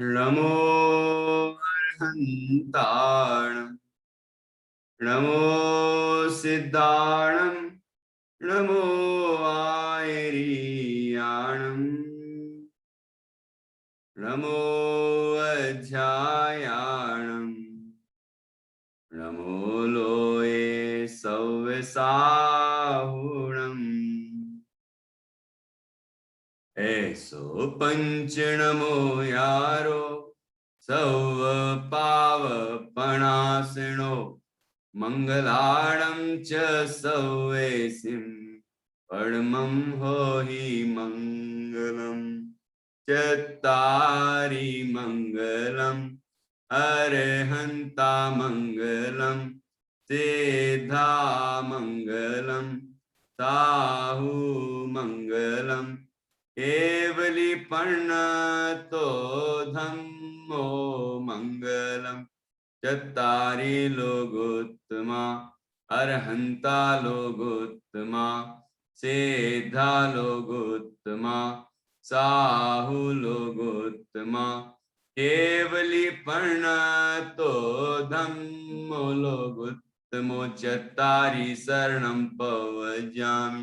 नमो अर्हन्ताणं नमो सिद्धाणं नमो आयर्याणं नमो अध्यायाणं नमो लोये सव्यसाहुणम् ऐसो पंच नमो यारो सव पावपणासिनो मंगलाणं च सवेसिं परमं होहि मंगलम् चत्तारि मंगलम् अरहन्ता मंगलम् सिद्धा मंगलम् साहु मंगलम् केवली पर्णतो धम्मो मंगलम् चत्तारि लोगोत्तमा अरहन्ता लोगोत्तमा सिद्धा लोगोत्तमा साहु लोगोत्तमा केवली पर्णतो धम्मो लोगोत्तमो चत्तारि शरणं पवजामि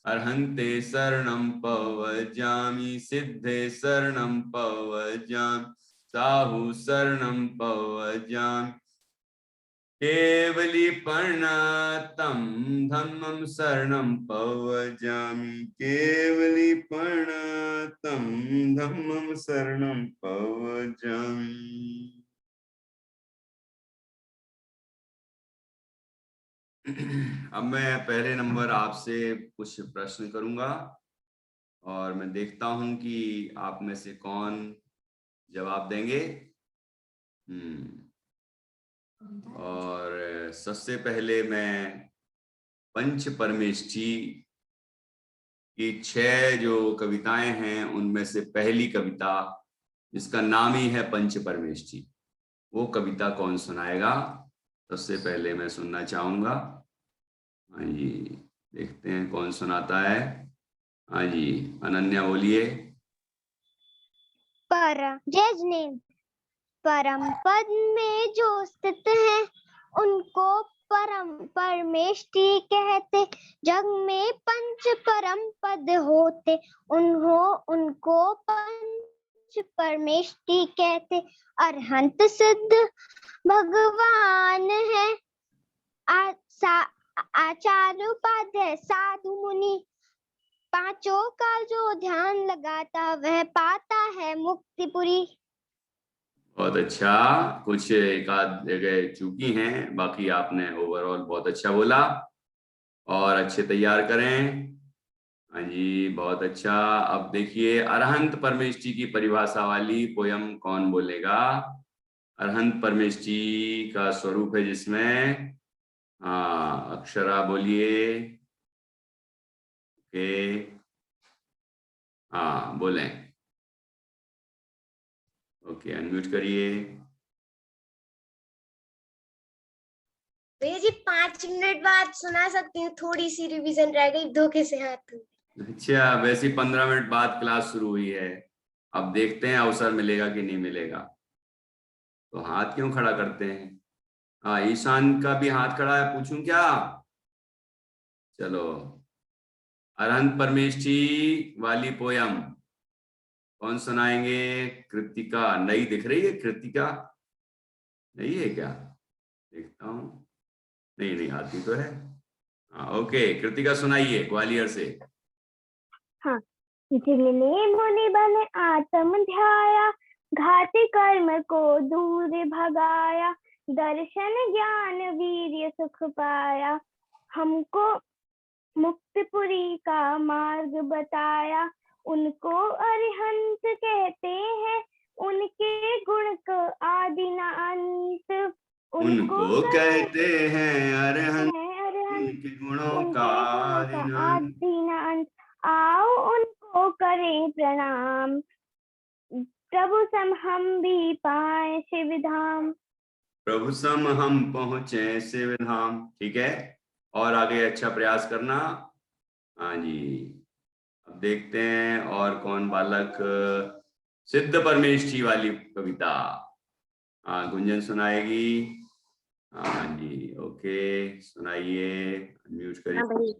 अर्हन्ते शरणं पवजामि सिद्धे शरणं पवजामि साहु शरणं पवजामि केवली पर्णतं धम्मं शरणं पवजामि केवली पर्णतं धम्मं शरणं पवजामि। अब मैं पहले नंबर आपसे कुछ प्रश्न करूंगा और मैं देखता हूं कि आप में से कौन जवाब देंगे। और सबसे पहले मैं पंच परमेष्ठी की 6 जो कविताएं हैं उनमें से पहली कविता जिसका नाम ही है पंच परमेष्ठी, वो कविता कौन सुनाएगा? सबसे पहले मैं सुनना चाहूंगा। हाँ जी, देखते हैं कौन सुनाता है। हाँ जी, अनन्या बोलिए। परम पद में जो स्थित है उनको परम परमेष्ठी कहते। जग में पंच परम पद होते उनको पंच परमेष्ठी कहते। अरहंत सिद्ध भगवान है, आचार्य उपाध्याय साधु मुनि, पांचों का जो ध्यान लगाता वह पाता है मुक्तिपुरी। बहुत अच्छा, कुछ एक आध जगह चूकी हैं, बाकी आपने ओवरऑल बहुत अच्छा बोला और अच्छे तैयार करें। हाँ जी, बहुत अच्छा। अब देखिए अरहंत परमेष्ठी की परिभाषा वाली पोयम कौन बोलेगा? अरहंत परमेष्ठी का स्वरूप है जिसमें, हाँ अक्षरा बोलिए। ओके, हाँ बोलें। ओके, अनम्यूट करिए। भैया जी 5 मिनट बाद सुना सकती हूँ, थोड़ी सी रिवीजन रह गई, धोखे से हाथ। अच्छा, वैसे 15 मिनट बाद क्लास शुरू हुई है, अब देखते हैं अवसर मिलेगा कि नहीं मिलेगा। तो हाथ क्यों खड़ा करते हैं? हाँ, ईशान का भी हाथ खड़ा है, पूछूं क्या? चलो, अरहंत परमेष्ठी वाली पोयम कौन सुनाएंगे? कृतिका नई दिख रही है? कृतिका नहीं है क्या? देखता हूं, नहीं आती तो है। हाँ ओके, कृतिका सुनाइए ग्वालियर से। हाँ, जिनने मुनि बन आत्म ध्याया, घाति कर्म को दूर भगाया, दर्शन ज्ञान वीर्य सुख पाया, हमको मुक्तिपुरी का मार्ग बताया। उनको अरिहंत कहते हैं, उनके गुण का आदि न अंत। उनको कहते हैं अरहंत, उनके गुणों का आदि न अंत। आओ उनको करें प्रणाम, प्रभु सम हम भी पाए शिव धाम। प्रभु सम हम पहुंचे शिव धाम। ठीक है, और आगे अच्छा प्रयास करना। हाँ जी, अब देखते हैं और कौन बालक सिद्ध परमेष्ठी वाली कविता। हाँ, गुंजन सुनाएगी। हाँ जी, ओके, सुनाइए, अनम्यूट करिए।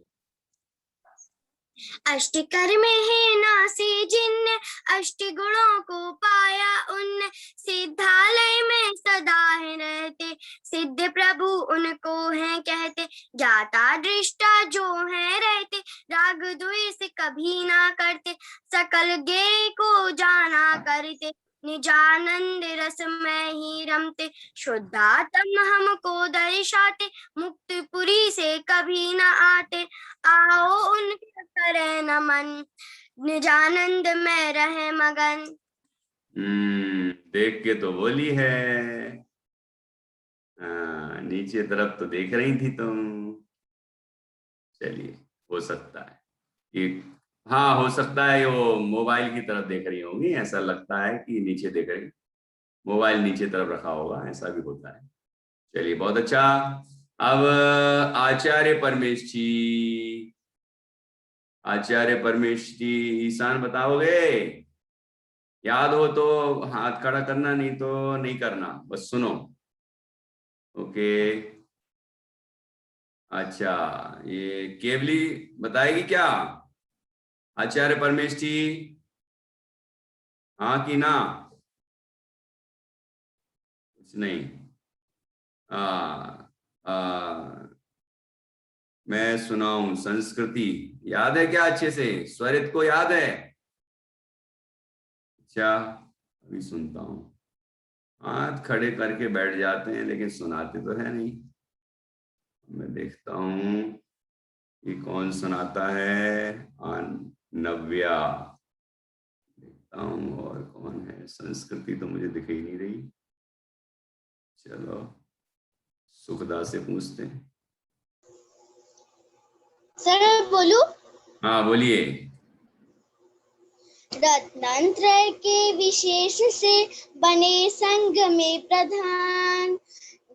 अष्टकर में है नासे जिन, अष्ट गुणों को पाया उन, सिद्धालय में सदा है रहते, सिद्ध प्रभु उनको है कहते, ज्ञाता दृष्टा जो है रहते, राग द्वेष कभी ना करते, सकल ज्ञेय को जाना करते, निजानंद रस में ही रमते, शुद्धात्म हमको दर्शाते, मुक्तिपुरी से कभी ना आते, आओ उनके करे नमन, निजानंद में रहे मगन। देख के तो बोली है। नीचे तरफ तो देख रही थी तुम। चलिए, हो सकता है कि, हाँ हो सकता है वो मोबाइल की तरफ देख रही होंगी, ऐसा लगता है कि नीचे देख रही, मोबाइल नीचे तरफ रखा होगा, ऐसा भी होता है। चलिए, बहुत अच्छा। अब आचार्य परमेश जी, आचार्य परमेश जी, ईशान बताओगे? याद हो तो हाथ खड़ा करना, नहीं तो नहीं करना, बस सुनो। ओके, अच्छा, ये केवली बताएगी क्या? आचार्य परमेश जी, हाँ कि ना? कुछ नहीं। मैं सुनाऊं संस्कृति, याद है क्या अच्छे से? स्वरित को याद है? अच्छा, अभी सुनता हूं। हाथ खड़े करके बैठ जाते हैं लेकिन सुनाते तो है नहीं। मैं देखता हूं कि कौन सुनाता है। नव्या देखता हूं, और कौन है? संस्कृति तो मुझे दिख ही नहीं रही। चलो, सुखदा से पूछते हैं। सर बोलू? हाँ बोलिए। रत्नांतर के विशेष से बने संग में प्रधान,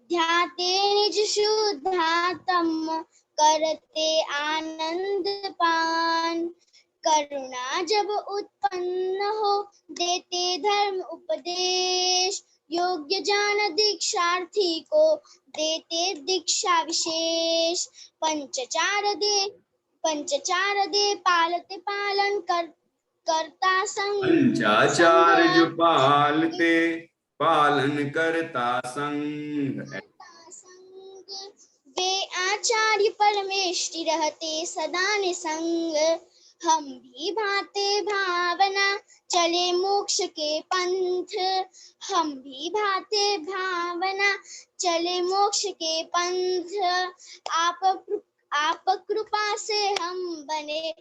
ध्याते निज शुद्धात्म करते आनंद पान, करुणा जब उत्पन्न हो देते धर्म उपदेश, योग्य जान दीक्षार्थी को देते दीक्षा विशेष, पंचचार दे पालते पालन करता संग पंचाचार्य जो पालते पालन करता संग, वे आचार्य परमेष्टि रहते सदा निसंग, हम भी भाते भावना चले मोक्ष के पंथ, हम भी भाते भावना चले मोक्ष के पंथ, आप कृपा से हम बने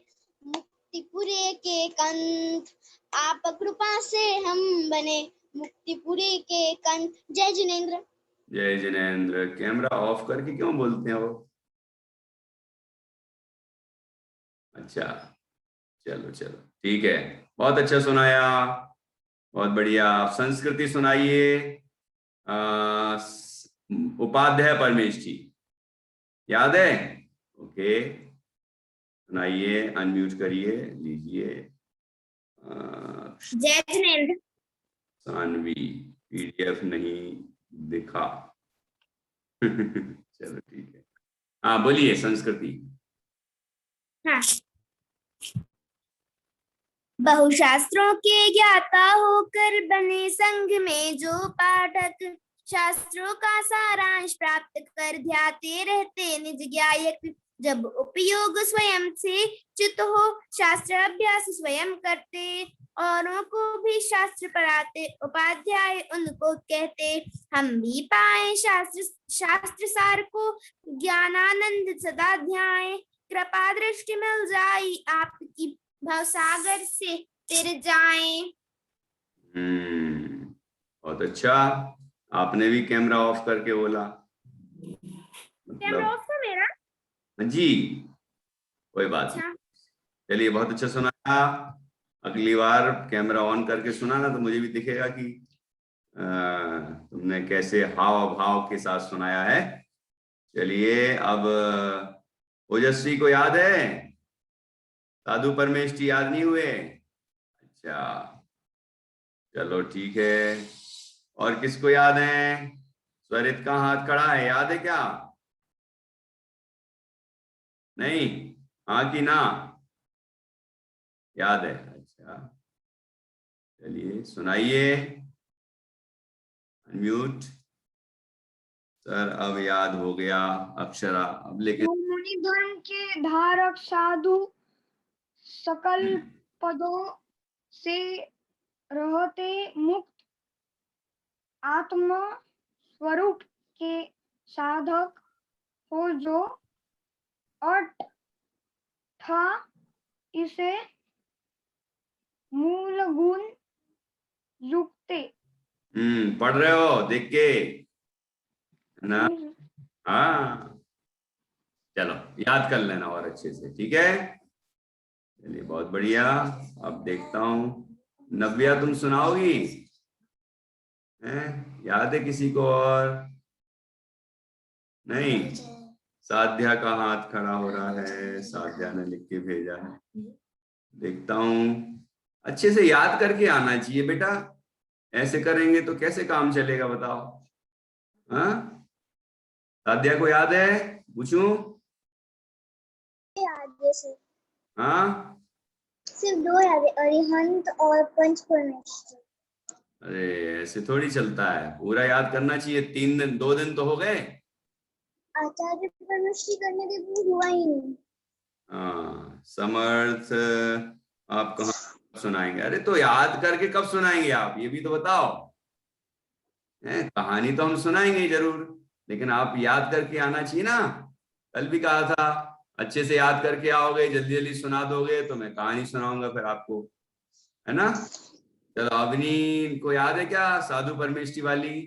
मुक्तिपुरी के कंठ, आप कृपा से हम बने मुक्तिपुरी के कंठ। जय जिनेंद्र। जय जिनेंद्र। कैमरा ऑफ करके क्यों बोलते हैं वो? अच्छा, चलो चलो, ठीक है, बहुत अच्छा सुनाया, बहुत बढ़िया। आप संस्कृति सुनाइए। उपाध्याय परमेश जी, याद है? ओके, सुनाइए, अनम्यूट करिए, लीजिए। जय जिनेंद्र। सानवी, पीडीएफ नहीं दिखा। चलो ठीक है, हाँ बोलिए संस्कृति। हाँ, बहुशास्त्रों के ज्ञाता होकर बने संघ में जो पाठक, शास्त्रों का सारांश प्राप्त कर ध्याते रहते निज ज्ञायक, जब उपयोग स्वयं से चित हो शास्त्र अभ्यास स्वयं करते, औरों को भी शास्त्र पढ़ाते उपाध्याय उनको कहते, हम भी पाए शास्त्र सार को ज्ञानानंद सदा ध्याए, कृपा दृष्टि मिल जाई आपकी भवसागर से तिर जाएं। बहुत अच्छा, आपने भी कैमरा ऑफ करके बोला। कैमरा ऑफ है मेरा? जी, कोई बात नहीं। चलिए, बहुत अच्छा सुनाया। अगली बार कैमरा ऑन करके सुनाना तो मुझे भी दिखेगा कि तुमने कैसे हाव भाव के साथ सुनाया है। चलिए, अब ओजस्वी को याद है? साधु परमेश जी याद नहीं हुए? अच्छा, चलो ठीक है। और किसको याद है? स्वरित का हाथ खड़ा है, याद है क्या? नहीं? हाँ कि ना? याद है, अच्छा चलिए सुनाइए। अनम्यूट। सर अब याद हो गया अक्षरा, अब लेकिन मुनि धर्म के धारक साधु सकल पदों से रहते मुक्त आत्म स्वरूप के साधक हो जो अर्थ था इसे मूल गुण युक्ते। पढ़ रहे हो देख के ना? हाँ चलो याद कर लेना और अच्छे से, ठीक है? चलिए बहुत बढ़िया। अब देखता हूँ नव्या तुम सुनाओगी? याद है किसी को और? नहीं? साध्या का हाथ खड़ा हो रहा है, साध्या ने लिख के भेजा है, देखता हूँ। अच्छे से याद करके आना चाहिए बेटा, ऐसे करेंगे तो कैसे काम चलेगा बताओ? हाँ साध्या को याद है? पूछूं? याद है सर, हाँ सिर्फ 2 याद है, अरिहंत और पंच परमेश्वर। अरे ऐसे थोड़ी चलता है, पूरा याद करना चाहिए। 3 दिन 2 दिन तो हो गए। आचार्य परमेश्वरी करने के बाद हुआ ही नहीं। हाँ समर्थ आप कहाँ सुनाएंगे? अरे तो याद करके कब सुनाएंगे आप, ये भी तो बताओ। कहानी तो हम सुनाएंगे जरूर, लेकिन आप याद करके आना चाहिए ना। कल भी कहा था अच्छे से याद करके आओगे, जल्दी जल्दी सुना दोगे तो मैं कहानी सुनाऊंगा फिर आपको, है ना? चलो अवनी को याद है क्या साधु परमेष्टि वाली?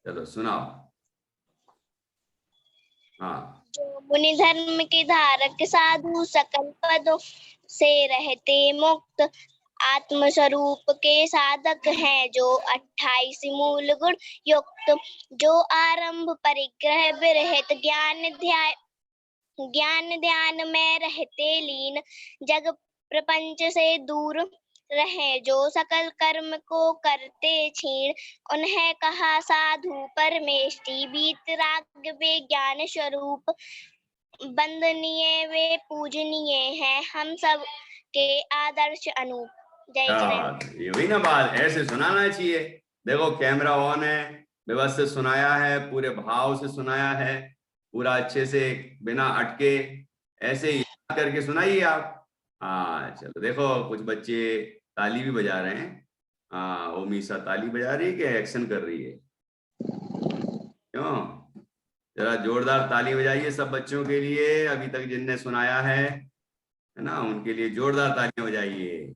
चलो सुनाओ। हाँ जो मुनि धर्म के धारक साधु सकल पदों से रहते मुक्त आत्म स्वरूप के साधक हैं जो 28 मूल गुण युक्त, जो आरंभ परिग्रह विरहित ज्ञान ध्यान में रहते लीन, जग प्रपंच से दूर रहे, जो सकल कर्म को करते क्षीण, उन्हें कहा साधु परमेष्टि। वीतराग वे ज्ञान स्वरूप, वंदनीय वे पूजनीय हैं, हम सब के आदर्श अनूप। जय जय। ये वही ना बात, ऐसे सुनाना चाहिए। देखो कैमरा ऑन है, व्यवस्थित सुनाया है, पूरे भाव से सुनाया है, पूरा अच्छे से बिना अटके, ऐसे ही याद करके सुनाइए आप। हाँ चलो देखो कुछ बच्चे ताली भी बजा रहे हैं। हाँ ओमीसा ताली बजा रही है कि एक्शन कर रही है? क्यों? जरा जोरदार ताली बजाइए सब बच्चों के लिए, अभी तक जिनने सुनाया है ना, उनके लिए जोरदार तालियां बजाइए।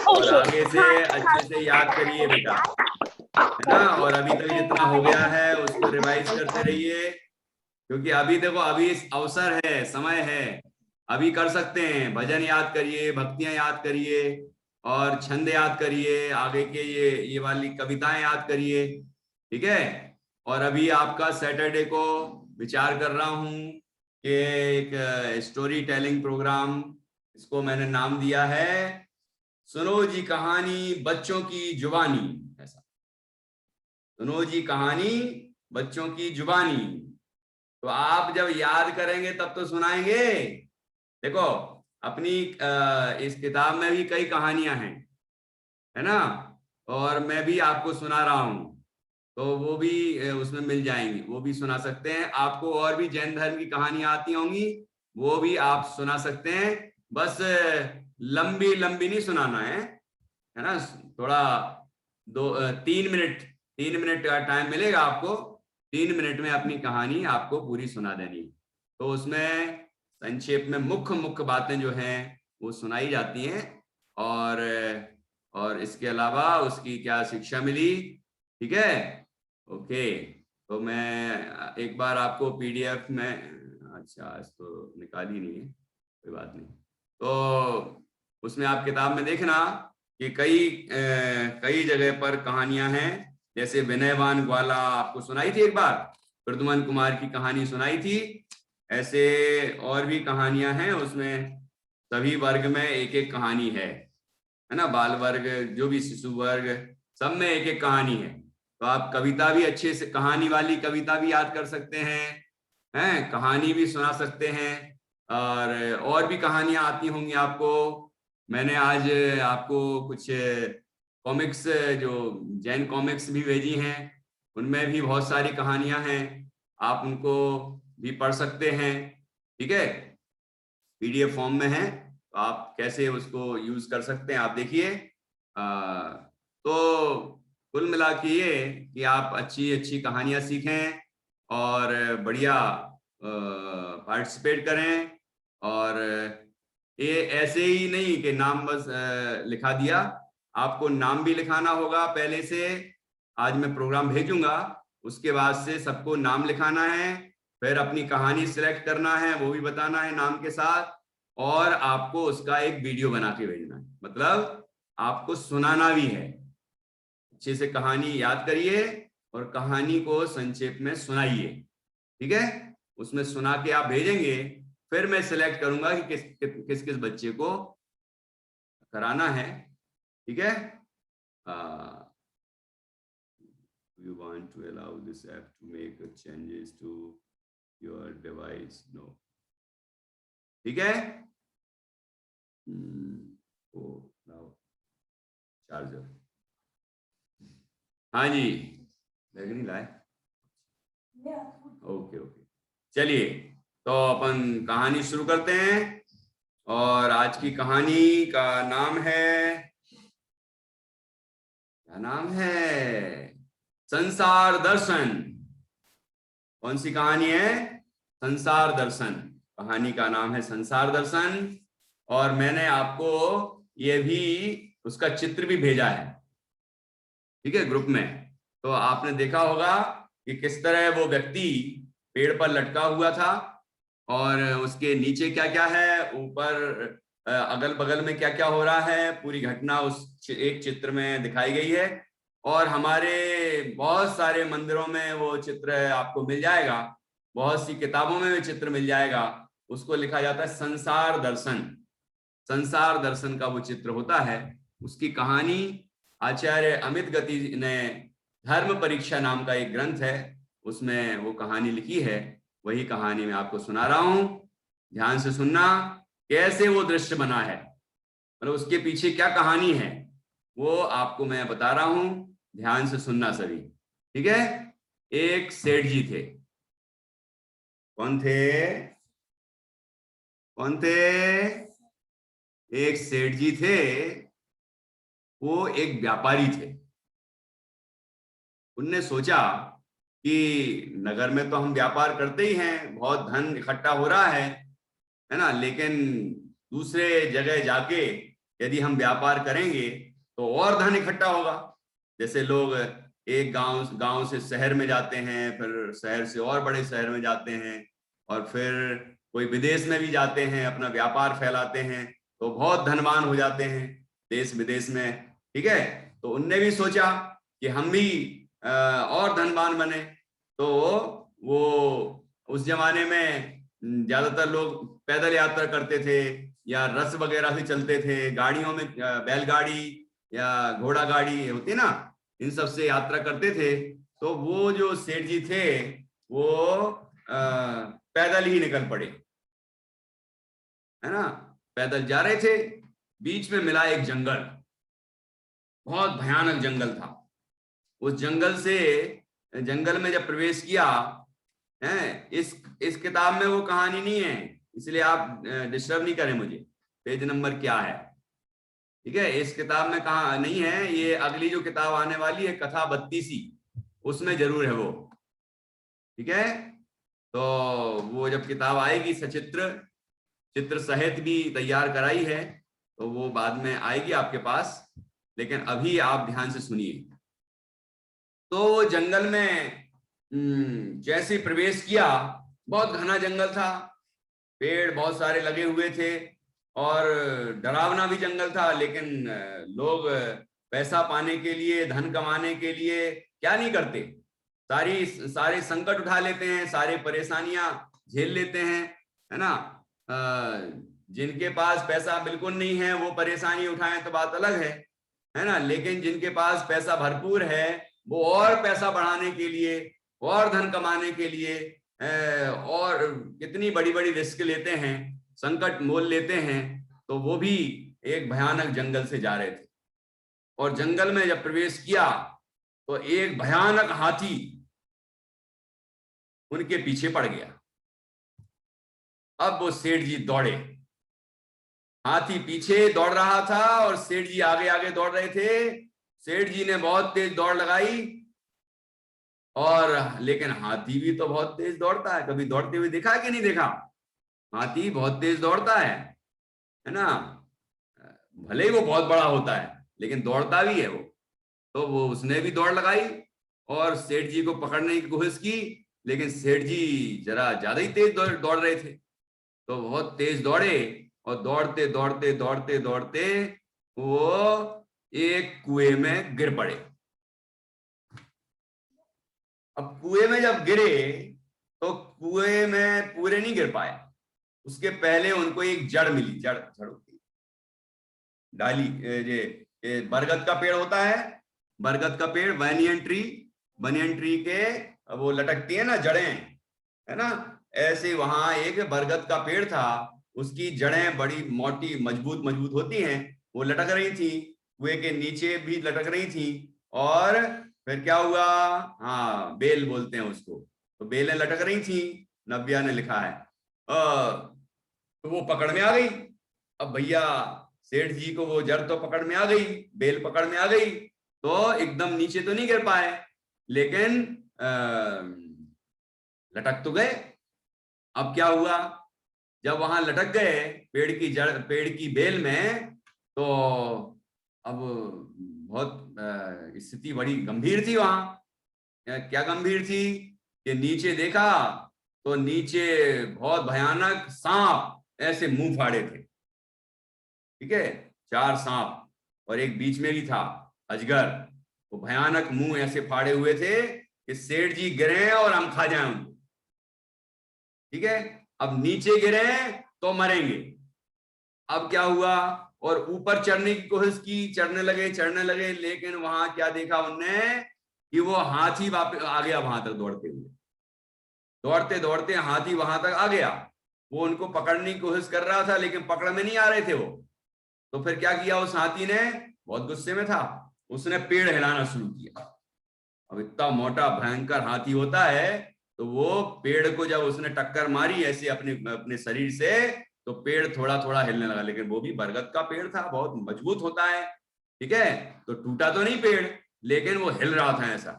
और आगे से अच्छे से याद करिए बेटा, है ना? और अभी तक जितना हो गया है उसको रिवाइज करते रहिए, क्योंकि अभी देखो अभी अवसर है, समय है, अभी कर सकते हैं। भजन याद करिए, भक्तियां याद करिए, और छंद याद करिए, आगे के ये वाली कविताएं याद करिए, ठीक है? और अभी आपका सैटरडे को विचार कर रहा हूं कि एक स्टोरी टेलिंग प्रोग्राम, इसको मैंने नाम दिया है सुनो जी कहानी बच्चों की जुबानी। ऐसा सुनो जी कहानी बच्चों की जुबानी, तो आप जब याद करेंगे तब तो सुनाएंगे। देखो अपनी इस किताब में भी कई कहानियां हैं, है ना? और मैं भी आपको सुना रहा हूं, तो वो भी उसमें मिल जाएंगी, वो भी सुना सकते हैं आपको। और भी जैन धर्म की कहानियां आती होंगी, वो भी आप सुना सकते हैं। बस लंबी लंबी नहीं सुनाना है ना? थोड़ा 3 मिनट का टाइम मिलेगा आपको, 3 मिनट में अपनी कहानी आपको पूरी सुना देनी। तो उसमें संक्षेप में मुख्य मुख्य बातें जो हैं वो सुनाई जाती हैं, और इसके अलावा उसकी क्या शिक्षा मिली, ठीक है? ओके, तो मैं एक बार आपको पीडीएफ में, अच्छा आज तो निकाली नहीं है, कोई बात नहीं, तो उसमें आप किताब में देखना कि कई जगह पर कहानियां हैं। जैसे विनयवान ग्वाला आपको सुनाई थी एक बार, प्रद्युमन कुमार की कहानी सुनाई थी, ऐसे और भी कहानियां हैं, उसमें सभी वर्ग में एक एक कहानी है ना, बाल वर्ग जो भी शिशु वर्ग सब में एक एक कहानी है। तो आप कविता भी अच्छे से, कहानी वाली कविता भी याद कर सकते हैं, कहानी भी सुना सकते हैं, और भी कहानियां आती होंगी आपको। मैंने आज आपको कुछ कॉमिक्स, जो जैन कॉमिक्स भी भेजी हैं, उनमें भी बहुत सारी कहानियां हैं, आप उनको भी पढ़ सकते हैं। ठीक है, पीडीएफ फॉर्म में है, तो आप कैसे उसको यूज कर सकते हैं आप देखिए। तो कुल मिला के ये कि आप अच्छी अच्छी कहानियां सीखें और बढ़िया पार्टिसिपेट करें। और ये ऐसे ही नहीं कि नाम बस लिखा दिया, आपको नाम भी लिखाना होगा पहले से। आज मैं प्रोग्राम भेजूंगा, उसके बाद से सबको नाम लिखाना है, फिर अपनी कहानी सिलेक्ट करना है, वो भी बताना है नाम के साथ, और आपको उसका एक वीडियो बना के भेजना है, मतलब आपको सुनाना भी है। अच्छे से कहानी याद करिए और कहानी को संक्षेप में सुनाइए। ठीक है, उसमें सुना के आप भेजेंगे, फिर मैं सिलेक्ट करूंगा कि किस किस बच्चे को कराना है। ठीक है, you want to allow this app to make changes to your device? No. ठीक है, चार्जर, हाँ जी, बैग नहीं लाए, ओके ओके। चलिए, तो अपन कहानी शुरू करते हैं, और आज की कहानी का नाम है, क्या नाम है? संसार दर्शन। कौन सी कहानी है? संसार दर्शन। कहानी का नाम है संसार दर्शन, और मैंने आपको ये भी उसका चित्र भी भेजा है, ठीक है, ग्रुप में। तो आपने देखा होगा कि किस तरह वो व्यक्ति पेड़ पर लटका हुआ था, और उसके नीचे क्या क्या है, ऊपर अगल बगल में क्या क्या हो रहा है, पूरी घटना उस एक चित्र में दिखाई गई है। और हमारे बहुत सारे मंदिरों में वो चित्र आपको मिल जाएगा, बहुत सी किताबों में भी चित्र मिल जाएगा। उसको लिखा जाता है संसार दर्शन। संसार दर्शन का वो चित्र होता है। उसकी कहानी आचार्य अमित गति ने धर्म परीक्षा नाम का एक ग्रंथ है, उसमें वो कहानी लिखी है। वही कहानी मैं आपको सुना रहा हूं, ध्यान से सुनना। कैसे वो दृश्य बना है, मतलब उसके पीछे क्या कहानी है, वो आपको मैं बता रहा हूं, ध्यान से सुनना सभी। ठीक है, एक सेठ जी थे। कौन थे? कौन थे? एक सेठ जी थे, वो एक व्यापारी थे। उनने सोचा कि नगर में तो हम व्यापार करते ही हैं, बहुत धन इकट्ठा हो रहा है ना, लेकिन दूसरे जगह जाके यदि हम व्यापार करेंगे तो और धन इकट्ठा होगा। जैसे लोग एक गांव से शहर में जाते हैं, फिर शहर से और बड़े शहर में जाते हैं, और फिर कोई विदेश में भी जाते हैं, अपना व्यापार फैलाते हैं, तो बहुत धनवान हो जाते हैं देश विदेश में। ठीक है, तो उनने भी सोचा कि हम भी और धनवान बने। तो वो उस जमाने में ज्यादातर लोग पैदल यात्रा करते थे, या रथ वगैरह से चलते थे, गाड़ियों में बैलगाड़ी या घोड़ा गाड़ी होती है ना, इन सब से यात्रा करते थे। तो वो जो सेठ जी थे वो पैदल ही निकल पड़े, है ना, पैदल जा रहे थे। बीच में मिला एक जंगल, बहुत भयानक जंगल था। उस जंगल में जब प्रवेश किया है, इस किताब में वो कहानी नहीं है, इसलिए आप डिस्टर्ब नहीं करें मुझे। पेज नंबर क्या है? ठीक है, इस किताब में कहा नहीं है, ये अगली जो किताब आने वाली है कथा 32, उसमें जरूर है वो। ठीक है, तो वो जब किताब आएगी सचित्र चित्र सहित भी तैयार कराई है, तो वो बाद में आएगी आपके पास, लेकिन अभी आप ध्यान से सुनिए। तो जंगल में जैसे प्रवेश किया, बहुत घना जंगल था, पेड़ बहुत सारे लगे हुए थे, और डरावना भी जंगल था। लेकिन लोग पैसा पाने के लिए, धन कमाने के लिए क्या नहीं करते, सारे संकट उठा लेते हैं, सारी परेशानियां झेल लेते हैं, है ना। जिनके पास पैसा बिल्कुल नहीं है वो परेशानी उठाएं तो बात अलग है ना। लेकिन जिनके पास पैसा भरपूर है वो और पैसा बढ़ाने के लिए और धन कमाने के लिए और कितनी बड़ी बड़ी रिस्क लेते हैं, संकट मोल लेते हैं। तो वो भी एक भयानक जंगल से जा रहे थे और जंगल में जब प्रवेश किया तो एक भयानक हाथी उनके पीछे पड़ गया। अब वो सेठ जी दौड़े, हाथी पीछे दौड़ रहा था और सेठ जी आगे आगे दौड़ रहे थे। सेठ जी ने बहुत तेज दौड़ लगाई और लेकिन हाथी भी तो बहुत तेज दौड़ता है। कभी दौड़ते हुए देखा कि नहीं देखा? हाथी बहुत तेज दौड़ता है ना। भले ही वो बहुत बड़ा होता है लेकिन दौड़ता भी है वो। तो वो उसने भी दौड़ लगाई और सेठ जी को पकड़ने की कोशिश की, लेकिन सेठ जी जरा ज्यादा ही तेज दौड़ रहे थे। तो बहुत तेज दौड़े और दौड़ते दौड़ते दौड़ते दौड़ते वो एक कुएं में गिर पड़े। अब कुएं में जब गिरे तो कुएं में पूरे नहीं गिर पाए। उसके पहले उनको एक जड़ मिली, जड़ डाली। ये बरगद का पेड़ होता है, बरगद का पेड़, बनियन ट्री के वो लटकती है ना जड़ें, है ना। ऐसे वहां एक बरगद का पेड़ था, उसकी जड़ें बड़ी मोटी मजबूत होती हैं, वो लटक रही थी, कुएं के नीचे भी लटक रही थी। और फिर क्या हुआ, हाँ बेल बोलते हैं उसको, तो बेलें लटक रही थी, नव्या ने लिखा है। तो वो पकड़ में आ गई। अब भैया सेठ जी को वो जड़ तो पकड़ में आ गई, बेल पकड़ में आ गई, तो एकदम नीचे तो नहीं गिर पाए लेकिन लटक तो गए। अब क्या हुआ, जब वहां लटक गए पेड़ की जड़, पेड़ की बेल में, तो अब बहुत स्थिति बड़ी गंभीर थी वहां। क्या गंभीर थी कि नीचे देखा तो नीचे बहुत भयानक सांप ऐसे मुंह फाड़े थे, ठीक है, 4 सांप और एक बीच में भी था अजगर। वो भयानक मुंह ऐसे फाड़े हुए थे कि सेठ जी गिरे और हम खा जाएं उनको, ठीक है। अब नीचे गिरे तो मरेंगे। अब क्या हुआ, और ऊपर चढ़ने की कोशिश की, चढ़ने लगे, लेकिन वहां क्या देखा उनने कि वो हाथी वापस आ गया वहां तक दौड़ते दौड़ते हाथी वहां तक आ गया। वो उनको पकड़ने की कोशिश कर रहा था लेकिन पकड़ में नहीं आ रहे थे वो। तो फिर क्या किया उस हाथी ने, बहुत गुस्से में था, उसने पेड़ हिलाना शुरू किया। अब इतना मोटा भयंकर हाथी होता है, तो वो पेड़ को जब उसने टक्कर मारी ऐसे अपने शरीर से, तो पेड़ थोड़ा थोड़ा हिलने लगा। लेकिन वो भी बरगद का पेड़ था, बहुत मजबूत होता है, ठीक है। तो टूटा तो नहीं पेड़, लेकिन वो हिल रहा था, ऐसा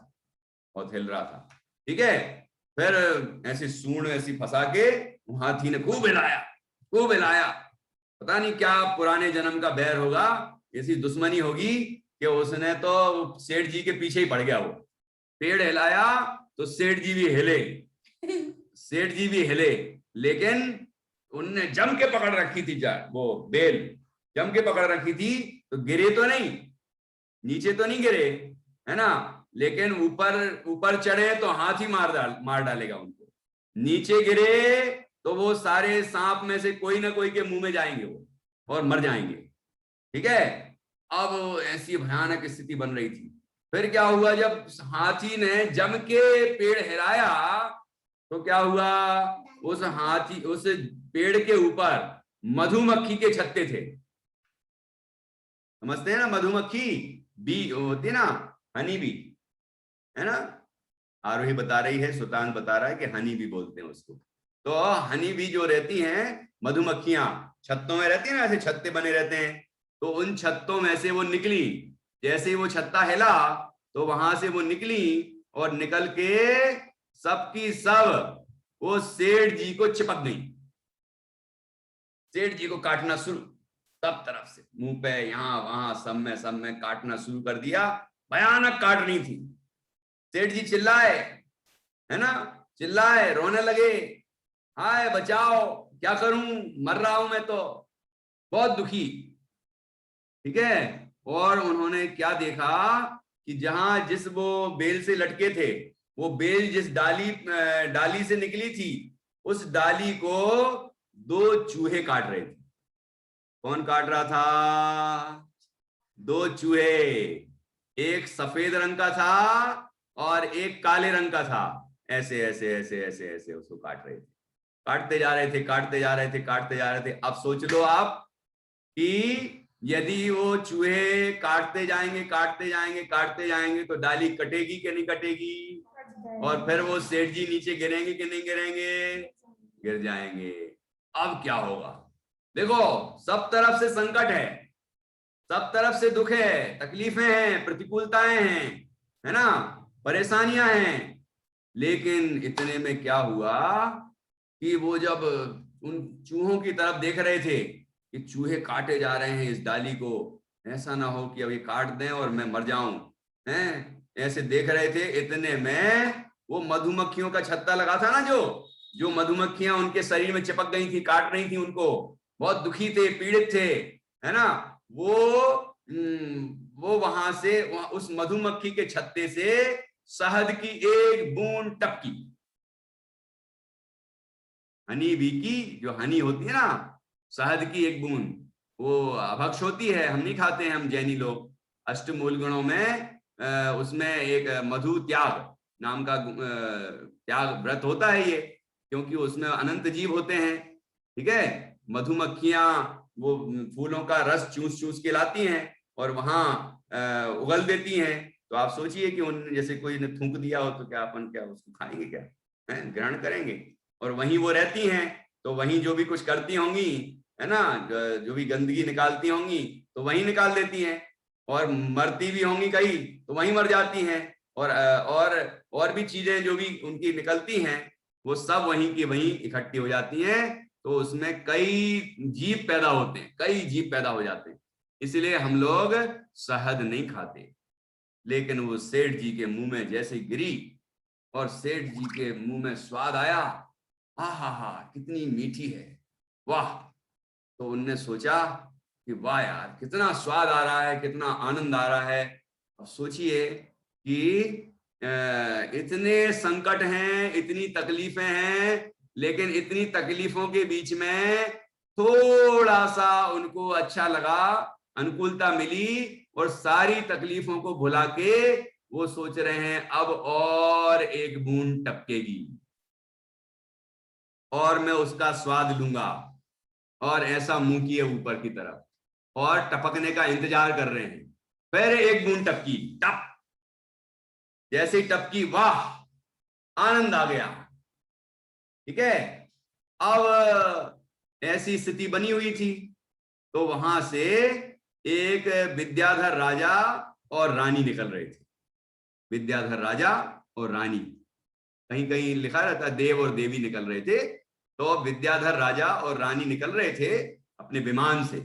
बहुत हिल रहा था, ठीक है। फिर ऐसी सूंड ऐसी फंसा के हाथी ने खूब हिलाया। पता नहीं क्या पुराने जन्म का बैर होगा, ऐसी दुश्मनी होगी कि उसने तो सेठ जी के पीछे ही पड़ गया। वो पेड़ हिलाया तो सेठ जी भी हिले, लेकिन उनने जम के पकड़ रखी थी वो बेल, जम के पकड़ रखी थी, तो गिरे तो नहीं, नीचे तो नहीं गिरे, है ना। लेकिन ऊपर चढ़े तो हाथी मार डालेगा उनको। नीचे गिरे तो वो सारे सांप में से कोई ना कोई के मुंह में जाएंगे वो और मर जाएंगे, ठीक है। अब ऐसी भयानक स्थिति बन रही थी। फिर क्या हुआ, जब हाथी ने जम के पेड़ हिलाया तो क्या हुआ, उस पेड़ के ऊपर मधुमक्खी के छत्ते थे। समझते हैं ना, मधुमक्खी बी होती ना, हनी बी, है ना। आरोही बता रही है, सुल्तान बता रहा है कि हनी बी बोलते हैं उसको। तो हनी बी जो रहती हैं, मधुमक्खियां छत्तों में रहती हैं ना, ऐसे छत्ते बने रहते हैं। तो उन छत्तों में से वो निकली, जैसे ही वो छत्ता हिला तो वहां से वो निकली और निकल के सबकी सब वो सेठ जी को चिपक गई। सेठ जी को काटना शुरू, सब तरफ से, मुंह पे, यहां वहां, सब में काटना शुरू कर दिया। भयानक काट रही थी। सेठ जी चिल्लाए, है ना, चिल्लाए, रोने लगे, हाय बचाओ, क्या करूं, मर रहा हूं मैं तो, बहुत दुखी, ठीक है। और उन्होंने क्या देखा कि जहां जिस वो बेल से लटके थे, वो बेल जिस डाली से निकली थी, उस डाली को 2 चूहे काट रहे थे। कौन काट रहा था? 2 चूहे, एक सफेद रंग का था और एक काले रंग का था। ऐसे ऐसे ऐसे ऐसे ऐसे उसको काट रहे थे, काटते जा रहे थे, काटते जा रहे थे, काटते जा रहे थे। अब सोच लो आप कि यदि वो चूहे काटते जाएंगे, काटते जाएंगे, काटते जाएंगे तो डाली कटेगी कि नहीं कटेगी? और फिर वो सेठ जी नीचे गिरेंगे कि नहीं गिरेंगे? गिर जाएंगे। अब क्या होगा? देखो, सब तरफ से संकट है, सब तरफ से दुख है, तकलीफें हैं, प्रतिकूलताएं हैं, है ना, परेशानियां हैं। लेकिन इतने में क्या हुआ कि वो जब उन चूहों की तरफ देख रहे थे कि चूहे काटे जा रहे हैं इस डाली को, ऐसा ना हो कि अभी काट दें और मैं मर जाऊं, हैं, ऐसे देख रहे थे। इतने में वो मधुमक्खियों का छत्ता लगा था ना, जो मधुमक्खियां उनके शरीर में चिपक गई थी, काट रही थी उनको, बहुत दुखी थे, पीड़ित थे, है ना, वो वहां से उस मधुमक्खी के छत्ते से शहद की एक बूंद टपकी। हनी बी की जो हनी होती है ना, शहद की एक बूंद, वो अभक्ष होती है, हम नहीं खाते हैं, हम जैनी लोग। अष्टमूल गुणों में उसमें एक मधु त्याग नाम का त्याग व्रत होता है ये, क्योंकि उसमें अनंत जीव होते हैं, ठीक है। मधुमक्खियां वो फूलों का रस चूस चूस के लाती हैं और वहां उगल देती हैं। तो आप सोचिए कि उन जैसे कोई ने थूक दिया हो तो क्या अपन क्या उसको खाएंगे, क्या है, ग्रहण करेंगे? और वहीं वो रहती हैं, तो वहीं जो भी कुछ करती होंगी, है ना, जो भी गंदगी निकालती होंगी तो वहीं निकाल देती हैं, और मरती भी होंगी कई तो वहीं मर जाती हैं, और भी चीजें जो भी उनकी निकलती हैं वो सब वहीं की वहीं इकट्ठी हो जाती हैं। तो उसमें कई जीव पैदा होते हैं, कई जीव पैदा हो जाते हैं। इसलिए हम लोग शहद नहीं खाते। लेकिन वो सेठ जी के मुंह में जैसे गिरी और सेठ जी के मुंह में स्वाद आया, हा हा हा, कितनी मीठी है, वाह। तो उनने सोचा कि वाह यार, कितना स्वाद आ रहा है, कितना आनंद आ रहा है। और सोचिए कि इतने संकट हैं, इतनी तकलीफें हैं, लेकिन इतनी तकलीफों के बीच में थोड़ा सा उनको अच्छा लगा, अनुकूलता मिली, और सारी तकलीफों को भुला के वो सोच रहे हैं अब और एक बूंद टपकेगी और मैं उसका स्वाद लूंगा। और ऐसा मुंह किए ऊपर की तरफ और टपकने का इंतजार कर रहे हैं। फिर एक बूंद टपकी, टप, जैसे ही टपकी, वाह, आनंद आ गया, ठीक है। अब ऐसी स्थिति बनी हुई थी, तो वहां से एक विद्याधर राजा और रानी निकल रहे थे। विद्याधर राजा और रानी, कहीं कहीं लिखा रहता देव और देवी निकल रहे थे। तो विद्याधर राजा और रानी निकल रहे थे अपने विमान से।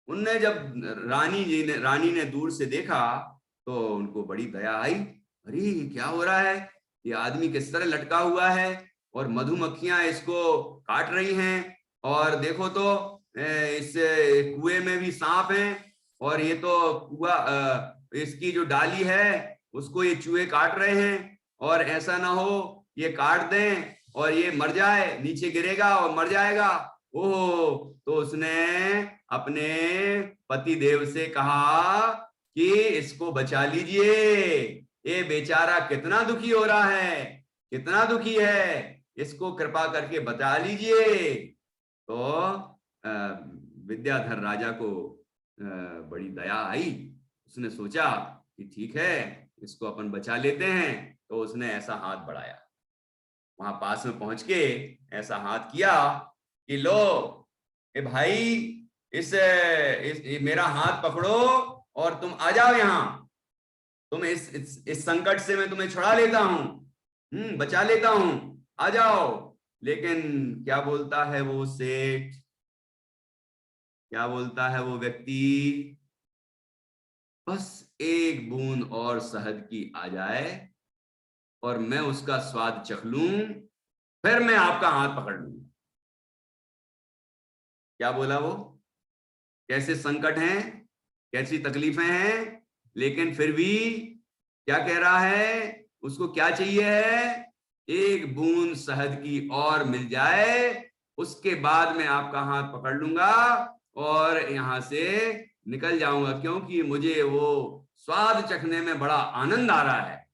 उनने जब रानी ने दूर से देखा तो उनको बड़ी दया आई। अरे क्या हो रहा है, ये आदमी किस तरह लटका हुआ है और मधुमक्खियां इसको काट रही हैं, और देखो तो इस कुएं में भी सांप हैं, और ये तो कुआ इसकी जो डाली है उसको ये चूहे काट रहे हैं, और ऐसा ना हो ये काट दें और ये मर जाए, नीचे गिरेगा और मर जाएगा। ओह, तो उसने अपने पति देव से कहा कि इसको बचा लीजिए, ये बेचारा कितना दुखी हो रहा है, कितना दुखी है, इसको कृपा करके बचा लीजिए। तो विद्याधर राजा को बड़ी दया आई। उसने सोचा कि ठीक है, इसको अपन बचा लेते हैं। तो उसने ऐसा हाथ बढ़ाया, वहां पास में पहुंच के ऐसा हाथ किया कि लो ए भाई, इस मेरा हाथ पकड़ो और तुम आ जाओ यहां, तुम इस संकट से मैं तुम्हें छुड़ा लेता हूं, बचा लेता हूं, आ जाओ। लेकिन क्या बोलता है वो सेठ, क्या बोलता है वो व्यक्ति? बस एक बूंद और शहद की आ जाए और मैं उसका स्वाद चख लूं, फिर मैं आपका हाथ पकड़ लूंगा। क्या बोला वो? कैसे संकट हैं, कैसी तकलीफें हैं, लेकिन फिर भी क्या कह रहा है? उसको क्या चाहिए है? एक बूंद शहद की और मिल जाए, उसके बाद मैं आपका हाथ पकड़ लूंगा और यहां से निकल जाऊंगा, क्योंकि मुझे वो स्वाद चखने में बड़ा आनंद आ रहा है।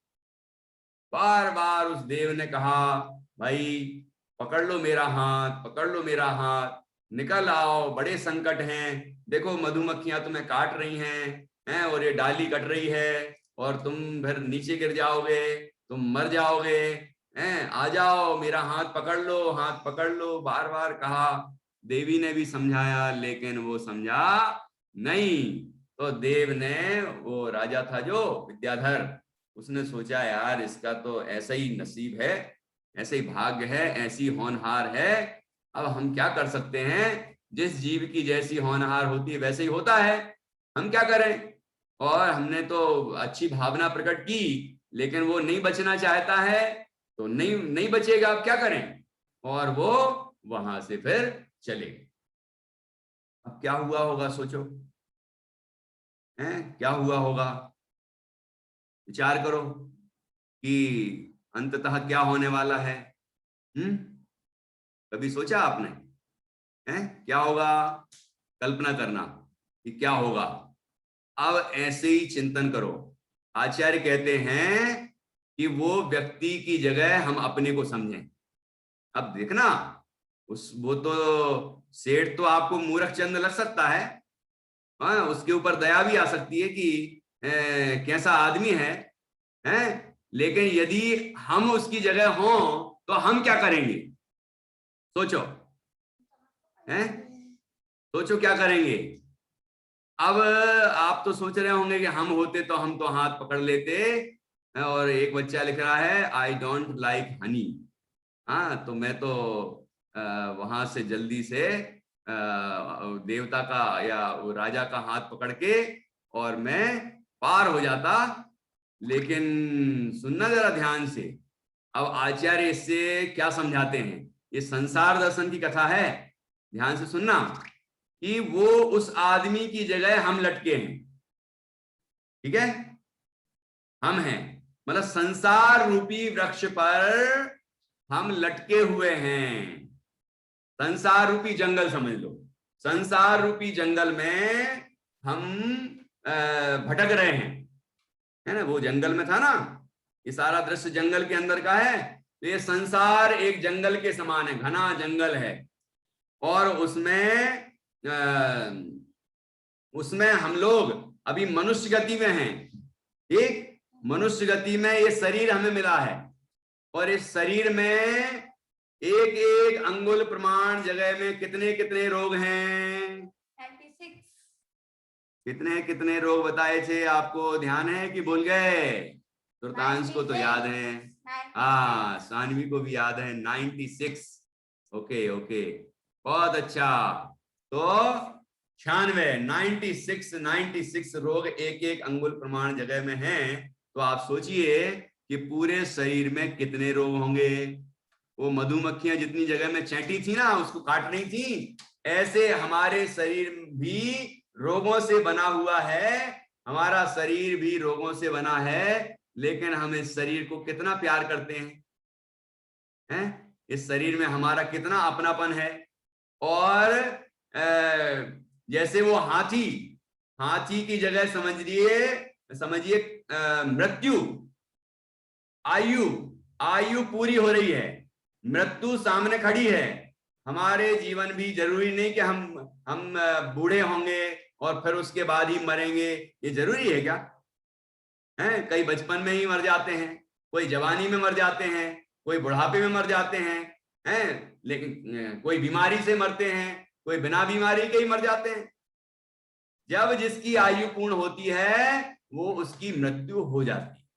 बार बार उस देव ने कहा, भाई पकड़ लो मेरा हाथ, पकड़ लो मेरा हाथ, निकल आओ, बड़े संकट हैं, देखो मधुमक्खियां तुम्हें काट रही हैं, और ये डाली कट रही है, और तुम फिर नीचे गिर जाओगे, तुम मर जाओगे, हैं, आ जाओ, मेरा हाथ पकड़ लो, हाथ पकड़ लो, बार बार कहा। देवी ने भी समझाया, लेकिन वो समझा नहीं। तो देव ने, वो राजा था जो विद्याधर, उसने सोचा यार इसका तो ऐसा ही नसीब है, ऐसे ही भाग्य है, ऐसी होनहार है, अब हम क्या कर सकते हैं, जिस जीव की जैसी होनहार होती है वैसे ही होता है, हम क्या करें। और हमने तो अच्छी भावना प्रकट की, लेकिन वो नहीं बचना चाहता है, तो नहीं नहीं बचेगा, अब क्या करें। और वो वहां से फिर चले गए। अब क्या हुआ होगा सोचो, हैं, क्या हुआ होगा, विचार करो कि अंततः क्या होने वाला है। कभी सोचा आपने, हैं, क्या होगा, कल्पना करना कि क्या होगा। अब ऐसे ही चिंतन करो। आचार्य कहते हैं कि वो व्यक्ति की जगह हम अपने को समझें। अब देखना, वो तो सेठ तो आपको मूर्ख चंद लग सकता है, हाँ, उसके ऊपर दया भी आ सकती है कि कैसा आदमी है, हैं, लेकिन यदि हम उसकी जगह हों तो हम क्या करेंगे, सोचो, हैं, सोचो क्या करेंगे। अब आप तो सोच रहे होंगे कि हम होते तो हम तो हाथ पकड़ लेते। और एक बच्चा लिख रहा है, आई डोंट लाइक हनी। हाँ, तो मैं तो वहां से जल्दी से देवता का या वो राजा का हाथ पकड़ के और मैं पार हो जाता। लेकिन सुनना जरा ध्यान से, अब आचार्य इससे क्या समझाते हैं, ये संसार दर्शन की कथा है, ध्यान से सुनना, कि वो उस आदमी की जगह हम लटके हैं, ठीक है, हम हैं, मतलब संसार रूपी वृक्ष पर हम लटके हुए हैं। संसार रूपी जंगल समझ लो, संसार रूपी जंगल में हम भटक रहे हैं, है ना। वो जंगल में था ना, ये सारा दृश्य जंगल के अंदर का है, तो ये संसार एक जंगल के समान है, घना जंगल है, और उसमें हम लोग अभी मनुष्य गति में हैं। एक मनुष्य गति में ये शरीर हमें मिला है, और इस शरीर में एक एक अंगुल प्रमाण जगह में कितने कितने रोग हैं, 96। कितने कितने रोग बताए थे आपको, ध्यान है कि भूल गए। तुर्तांश को तो याद है, हाँ, सानवी को भी याद है, 96। ओके ओके, बहुत अच्छा। तो 96 रोग एक एक अंगुल प्रमाण जगह में हैं। तो आप सोचिए कि पूरे शरीर में कितने रोग होंगे। वो मधुमक्खियां जितनी जगह में चैंटी थी ना, उसको काट रही थी, ऐसे हमारे शरीर भी रोगों से बना हुआ है, हमारा शरीर भी रोगों से बना है, लेकिन हम इस शरीर को कितना प्यार करते हैं, इस शरीर में हमारा कितना अपनापन है। और जैसे वो हाथी की जगह समझिए मृत्यु, आयु पूरी हो रही है, मृत्यु सामने खड़ी है। हमारे जीवन भी जरूरी नहीं कि हम बूढ़े होंगे और फिर उसके बाद ही मरेंगे, ये जरूरी है क्या, कई बचपन में ही मर जाते हैं, कोई जवानी में मर जाते हैं, कोई बुढ़ापे में मर जाते हैं, लेकिन कोई बीमारी से मरते हैं, कोई बिना बीमारी के ही मर जाते हैं। जब जिसकी आयु पूर्ण होती है वो उसकी मृत्यु हो जाती है।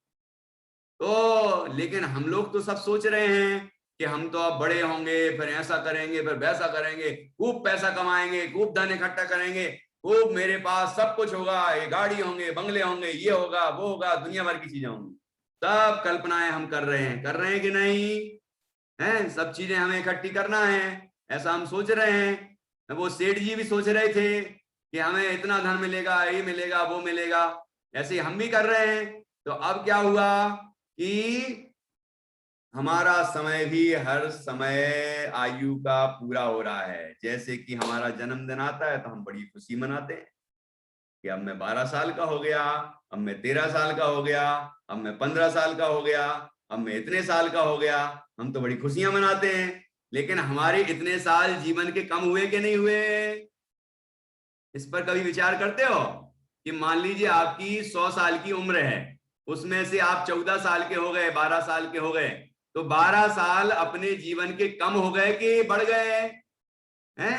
तो लेकिन हम लोग तो सब सोच रहे हैं कि हम तो अब बड़े होंगे, फिर ऐसा करेंगे, फिर वैसा करेंगे, खूब पैसा कमाएंगे, खूब धन इकट्ठा करेंगे, खूब मेरे पास सब कुछ होगा, ये गाड़ी होंगे, बंगले होंगे, ये होगा, वो होगा, दुनिया भर की चीजें होंगी। सब कल्पनाएं हम कर रहे हैं कि नहीं, हैं, सब चीजें हमें इकट्ठी करना है, ऐसा हम सोच रहे हैं। वो सेठ जी भी सोच रहे थे कि हमें इतना धन मिलेगा, ये मिलेगा, वो मिलेगा, ऐसे हम भी कर रहे हैं। तो अब क्या हुआ कि हमारा समय भी हर समय आयु का पूरा हो रहा है। जैसे कि हमारा जन्मदिन आता है तो हम बड़ी खुशी मनाते हैं कि अब मैं 12 साल का हो गया, अब मैं 13 साल का हो गया, अब मैं 15 साल का हो गया, अब मैं इतने साल का हो गया। हम तो बड़ी खुशियां मनाते हैं। लेकिन हमारे इतने साल जीवन के कम हुए कि नहीं हुए? इस पर कभी विचार करते हो कि मान लीजिए आपकी 100 साल की उम्र है, उसमें से आप 14 साल के हो गए, 12 साल के हो गए, तो 12 साल अपने जीवन के कम हो गए कि बढ़ गए हैं?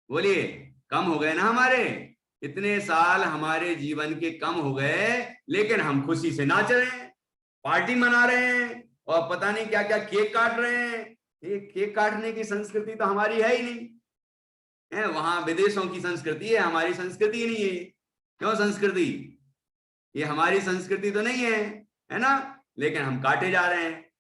बोलिए, कम हो गए ना हमारे। इतने साल हमारे जीवन के कम हो गए, लेकिन हम खुशी से नाच रहे हैं, पार्टी मना रहे हैं और पता नहीं क्या क्या केक काट रहे हैं। ये केक काटने की संस्कृति तो हमारी है ही नहीं है, वहां विदेशों की संस्कृति है, हमारी संस्कृति ही नहीं है। क्यों संस्कृति? ये हमारी संस्कृति तो नहीं है ना? लेकिन हम काटे जा रहे हैं,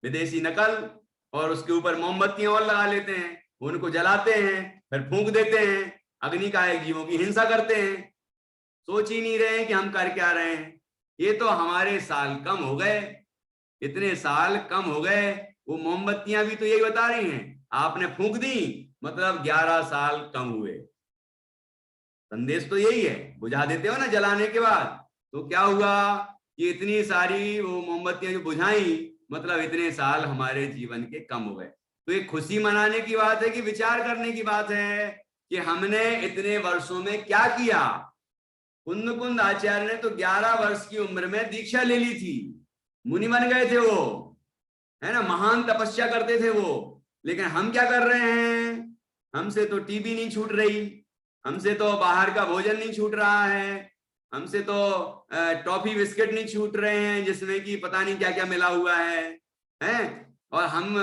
विदेशी नकल, और उसके ऊपर मोमबत्तियां और लगा लेते हैं, उनको जलाते हैं, फिर फूंक देते हैं, अग्निकायक जीवों की हिंसा करते हैं। सोच ही नहीं रहे हैं कि हम कर क्या रहे हैं। ये तो हमारे साल कम हो गए, इतने साल कम हो गए। वो मोमबत्तियां भी तो यही बता रही हैं, आपने फूंक दी मतलब 11 साल कम हुए। संदेश तो यही है, बुझा देते हो ना जलाने के बाद, तो क्या हुआ कि इतनी सारी वो मोमबत्तियां जो बुझाई, मतलब इतने साल हमारे जीवन के कम हो गए। तो ये खुशी मनाने की बात है कि विचार करने की बात है कि हमने इतने वर्षों में क्या किया। कुंद आचार्य ने तो 11 वर्ष की उम्र में दीक्षा ले ली थी, मुनि बन गए थे वो, है ना, महान तपस्या करते थे वो। लेकिन हम क्या कर रहे हैं? हमसे तो टीबी नहीं छूट रही, हमसे तो बाहर का भोजन नहीं छूट रहा है, हमसे तो टॉफी बिस्किट नहीं छूट रहे हैं जिसमें कि पता नहीं क्या क्या मिला हुआ है? और हम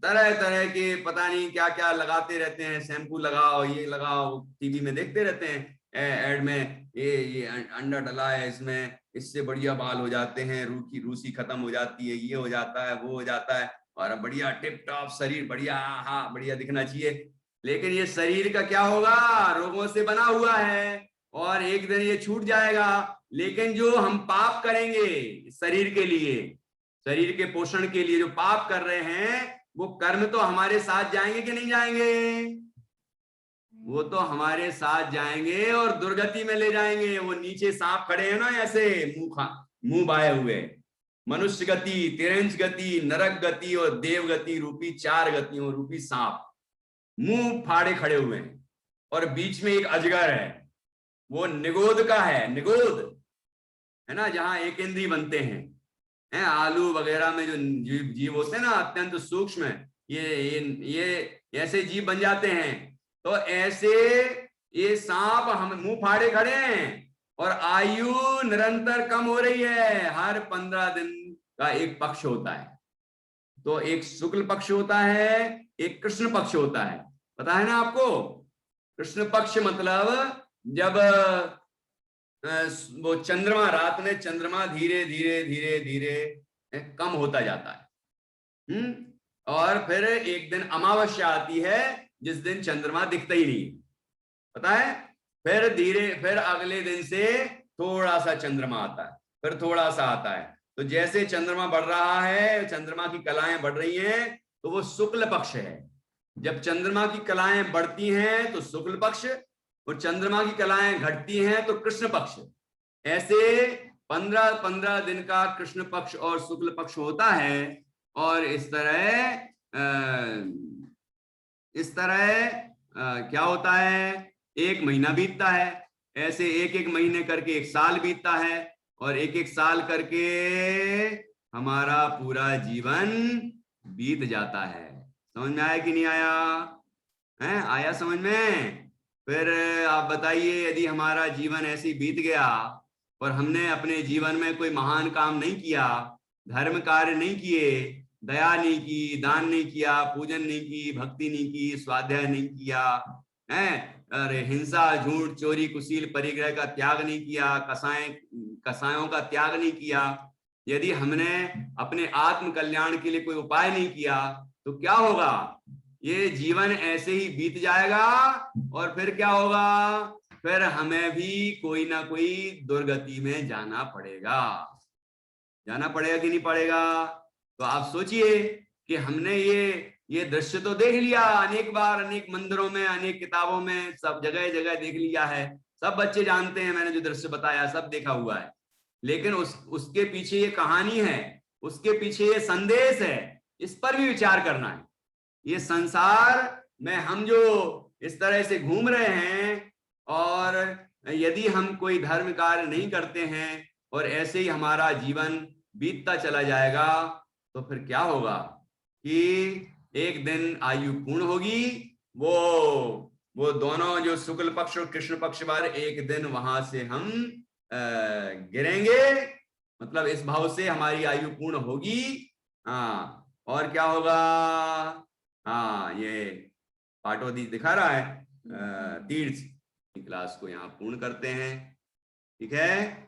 तरह तरह के पता नहीं क्या क्या लगाते रहते हैं, शैम्पू लगाओ, ये लगाओ, टीवी में देखते रहते हैं एड में, ये अंडा डला है इसमें, इससे बढ़िया बाल हो जाते हैं, रूसी खत्म हो जाती है, ये हो जाता है, वो हो जाता है, और बढ़िया टिप टॉप शरीर, बढ़िया, हाँ बढ़िया दिखना चाहिए। लेकिन ये शरीर का क्या होगा? रोगों से बना हुआ है और एक दिन ये छूट जाएगा। लेकिन जो हम पाप करेंगे शरीर के लिए, शरीर के पोषण के लिए जो पाप कर रहे हैं, वो कर्म तो हमारे साथ जाएंगे कि नहीं जाएंगे? वो तो हमारे साथ जाएंगे और दुर्गति में ले जाएंगे। वो नीचे सांप खड़े हैं ना, ऐसे मुंह बाए हुए, मनुष्य गति, तिरंज गति, नरक गति और देव गति रूपी 4 गतियों रूपी सांप मुंह फाड़े खड़े हुए हैं, और बीच में एक अजगर है, वो निगोद का है, निगोद है ना, जहां एक इंद्री बनते हैं, आलू वगैरह में जो जीव होते हैं ना, अत्यंत सूक्ष्म, ये ऐसे जीव बन जाते हैं। तो ऐसे ये सांप हम मुंह फाड़े खड़े हैं और आयु निरंतर कम हो रही है। हर 15 दिन का एक पक्ष होता है, तो एक शुक्ल पक्ष होता है, एक कृष्ण पक्ष होता है, पता है ना आपको? कृष्ण पक्ष मतलब जब वो चंद्रमा, रात में चंद्रमा धीरे धीरे धीरे धीरे कम होता जाता है, और फिर एक दिन अमावस्या आती है जिस दिन चंद्रमा दिखता ही नहीं, पता है? फिर अगले दिन से थोड़ा सा चंद्रमा आता है, फिर थोड़ा सा आता है। तो जैसे चंद्रमा बढ़ रहा है, चंद्रमा की कलाएं बढ़ रही हैं, तो वो शुक्ल पक्ष है। जब चंद्रमा की कलाएं बढ़ती हैं तो शुक्ल पक्ष, और चंद्रमा की कलाएं घटती हैं तो कृष्ण पक्ष। ऐसे 15-15 दिन का कृष्ण पक्ष और शुक्ल पक्ष होता है। और इस तरह क्या होता है? एक महीना बीतता है, ऐसे एक एक महीने करके एक साल बीतता है, और एक एक साल करके हमारा पूरा जीवन बीत जाता है। समझ में आया कि नहीं आया? आया समझ में? फिर आप बताइए, यदि हमारा जीवन ऐसे ही बीत गया और हमने अपने जीवन में कोई महान काम नहीं किया, धर्म कार्य नहीं किए, दया नहीं की, दान नहीं किया, पूजन नहीं की, भक्ति नहीं की, स्वाध्याय नहीं किया, अरे हिंसा, झूठ, चोरी, कुशील, परिग्रह का त्याग नहीं किया, कसायों का त्याग नहीं किया, यदि हमने अपने आत्म कल्याण के लिए कोई उपाय नहीं किया, तो क्या होगा? ये जीवन ऐसे ही बीत जाएगा, और फिर क्या होगा? फिर हमें भी कोई ना कोई दुर्गति में जाना पड़ेगा। जाना पड़ेगा कि नहीं पड़ेगा? तो आप सोचिए कि हमने ये दृश्य तो देख लिया अनेक बार, अनेक मंदिरों में, अनेक किताबों में, सब जगह जगह देख लिया है, सब बच्चे जानते हैं, मैंने जो दृश्य बताया सब देखा हुआ है। लेकिन उसके पीछे ये कहानी है, उसके पीछे ये संदेश है, इस पर भी विचार करना है। ये संसार में हम जो इस तरह से घूम रहे हैं, और यदि हम कोई धर्म कार्य नहीं करते हैं और ऐसे ही हमारा जीवन बीतता चला जाएगा, तो फिर क्या होगा कि एक दिन आयु पूर्ण होगी, वो दोनों जो शुक्ल पक्ष और कृष्ण पक्ष वाले, एक दिन वहां से हम गिरेंगे, मतलब इस भाव से हमारी आयु पूर्ण होगी। हाँ, और क्या होगा? हाँ, ये पाटोदी दिखा रहा है तीर्थ। क्लास को यहाँ पूर्ण करते हैं, ठीक है।